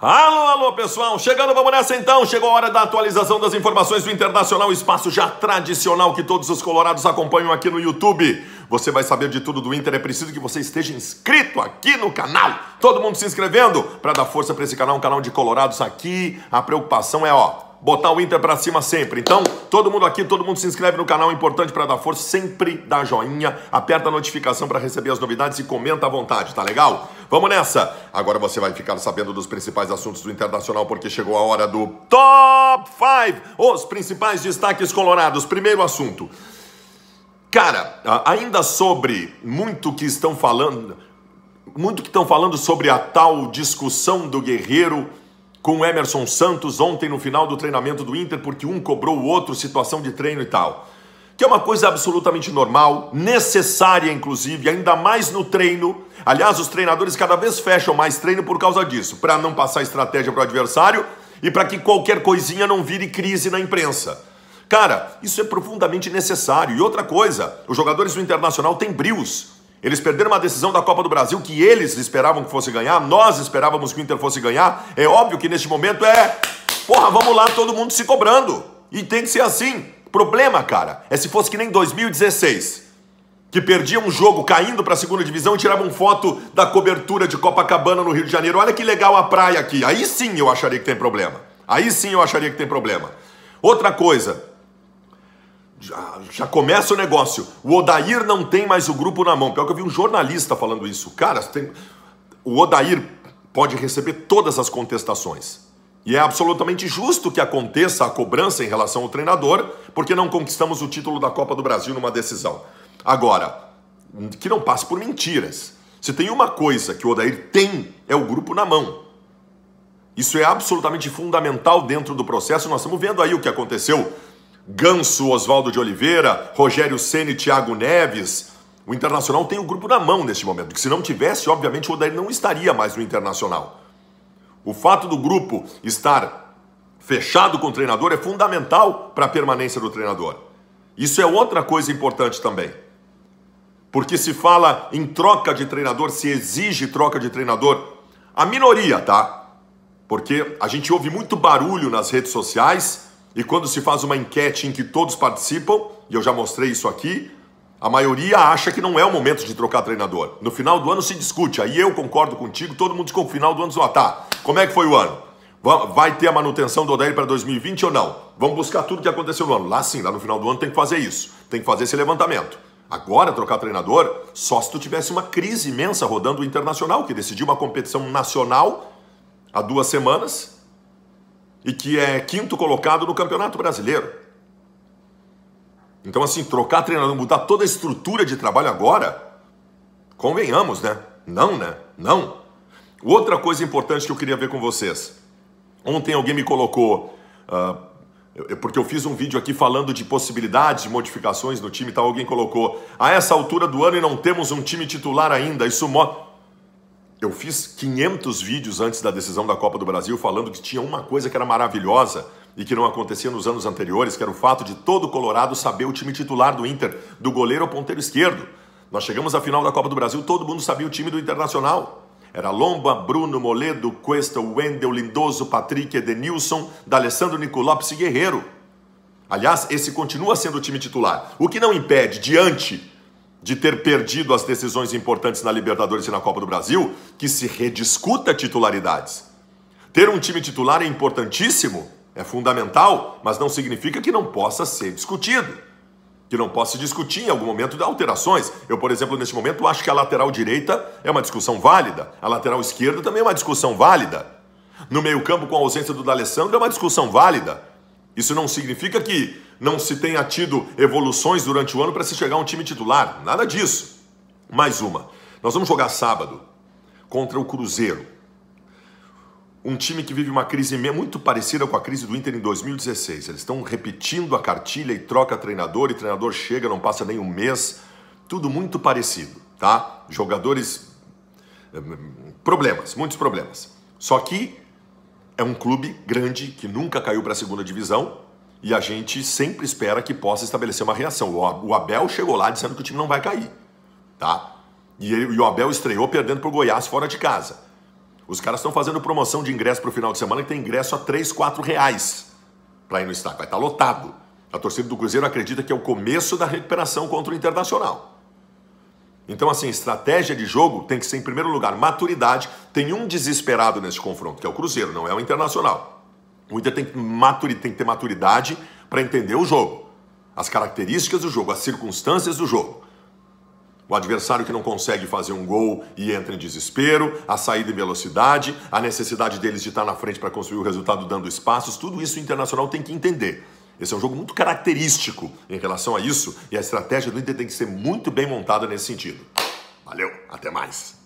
Alô, alô, pessoal, chegando, vamos nessa então, chegou a hora da atualização das informações do Internacional, espaço já tradicional que todos os colorados acompanham aqui no YouTube. Você vai saber de tudo do Inter, é preciso que você esteja inscrito aqui no canal, todo mundo se inscrevendo para dar força para esse canal, um canal de colorados aqui, a preocupação é, botar o Inter pra cima sempre. Então, todo mundo aqui, todo mundo se inscreve no canal, importante pra dar força, sempre dá joinha, aperta a notificação pra receber as novidades e comenta à vontade, tá legal? Vamos nessa! Agora você vai ficar sabendo dos principais assuntos do Internacional, porque chegou a hora do Top 5, os principais destaques colorados. Primeiro assunto. Cara, ainda sobre muito que estão falando sobre a tal discussão do Guerreiro com o Emerson Santos ontem no final do treinamento do Inter, porque um cobrou o outro, situação de treino e tal. Que é uma coisa absolutamente normal, necessária inclusive, ainda mais no treino. Aliás, os treinadores cada vez fecham mais treino por causa disso, para não passar estratégia para o adversário e para que qualquer coisinha não vire crise na imprensa. Cara, isso é profundamente necessário. E outra coisa, os jogadores do Internacional têm brios. Eles perderam uma decisão da Copa do Brasil que eles esperavam que fosse ganhar, nós esperávamos que o Inter fosse ganhar. É óbvio que neste momento vamos lá, todo mundo se cobrando. E tem que ser assim. Problema, cara, é se fosse que nem 2016, que perdia um jogo caindo para a segunda divisão e tiravam foto da cobertura de Copacabana no Rio de Janeiro. Olha que legal a praia aqui. Aí sim eu acharia que tem problema. Outra coisa. Já começa o negócio. O Odair não tem mais o grupo na mão. Pior que eu vi um jornalista falando isso. Cara, o Odair pode receber todas as contestações. E é absolutamente justo que aconteça a cobrança em relação ao treinador, porque não conquistamos o título da Copa do Brasil numa decisão. Agora, que não passe por mentiras. Se tem uma coisa que o Odair tem, é o grupo na mão. Isso é absolutamente fundamental dentro do processo. Nós estamos vendo aí o que aconteceu. Ganso, Oswaldo de Oliveira, Rogério Ceni e Thiago Neves. O Internacional tem o grupo na mão neste momento, porque se não tivesse, obviamente, o Odair não estaria mais no Internacional. O fato do grupo estar fechado com o treinador é fundamental para a permanência do treinador. Isso é outra coisa importante também. Porque se fala em troca de treinador, se exige troca de treinador, a minoria, tá? Porque a gente ouve muito barulho nas redes sociais. E quando se faz uma enquete em que todos participam, e eu já mostrei isso aqui, a maioria acha que não é o momento de trocar treinador. No final do ano se discute, aí eu concordo contigo, todo mundo diz que no final do ano diz, tá, como é que foi o ano? Vai ter a manutenção do Odair para 2020 ou não? Vamos buscar tudo que aconteceu no ano. Lá sim, lá no final do ano tem que fazer isso, tem que fazer esse levantamento. Agora, trocar treinador, só se tu tivesse uma crise imensa rodando o Internacional, que decidiu uma competição nacional há 2 semanas, e que é 5º colocado no Campeonato Brasileiro. Então, assim, trocar treinador, mudar toda a estrutura de trabalho agora, convenhamos, né? Não, né? Não. Outra coisa importante que eu queria ver com vocês. Ontem alguém me colocou, porque eu fiz um vídeo aqui falando de possibilidades de modificações no time e tal, alguém colocou, a essa altura do ano e não temos um time titular ainda, isso mostra... Eu fiz 500 vídeos antes da decisão da Copa do Brasil falando que tinha uma coisa que era maravilhosa e que não acontecia nos anos anteriores, que era o fato de todo colorado saber o time titular do Inter, do goleiro ao ponteiro esquerdo. Nós chegamos à final da Copa do Brasil, todo mundo sabia o time do Internacional. Era Lomba, Bruno, Moledo, Cuesta, Wendel, Lindoso, Patrick, Edenilson, D'Alessandro, Nicolopes e Guerreiro. Aliás, esse continua sendo o time titular. O que não impede, diante de ter perdido as decisões importantes na Libertadores e na Copa do Brasil, que se rediscuta titularidades. Ter um time titular é importantíssimo, é fundamental, mas não significa que não possa ser discutido, que não possa se discutir em algum momento de alterações. Eu, por exemplo, neste momento, acho que a lateral direita é uma discussão válida, a lateral esquerda também é uma discussão válida. No meio-campo, com a ausência do D'Alessandro, é uma discussão válida. Isso não significa que não se tenha tido evoluções durante o ano para se chegar a um time titular. Nada disso. Mais uma. Nós vamos jogar sábado contra o Cruzeiro. Um time que vive uma crise muito parecida com a crise do Inter em 2016. Eles estão repetindo a cartilha e troca treinador, e treinador chega, não passa nem um mês. Tudo muito parecido, tá? Jogadores... Problemas, muitos problemas. Só que é um clube grande que nunca caiu para a segunda divisão, e a gente sempre espera que possa estabelecer uma reação. O Abel chegou lá dizendo que o time não vai cair, tá? E o Abel estreou perdendo para o Goiás fora de casa. Os caras estão fazendo promoção de ingresso para o final de semana que tem ingresso a 3, 4 reais para ir no estádio. Vai estar lotado. A torcida do Cruzeiro acredita que é o começo da recuperação contra o Internacional. Então, assim, estratégia de jogo tem que ser, em primeiro lugar, maturidade. Tem um desesperado nesse confronto, que é o Cruzeiro, não é o Internacional. O Inter tem que ter maturidade para entender o jogo, as características do jogo, as circunstâncias do jogo. O adversário que não consegue fazer um gol e entra em desespero, a saída em velocidade, a necessidade deles de estar na frente para construir o resultado dando espaços, tudo isso o Internacional tem que entender. Esse é um jogo muito característico em relação a isso e a estratégia do Inter tem que ser muito bem montada nesse sentido. Valeu, até mais!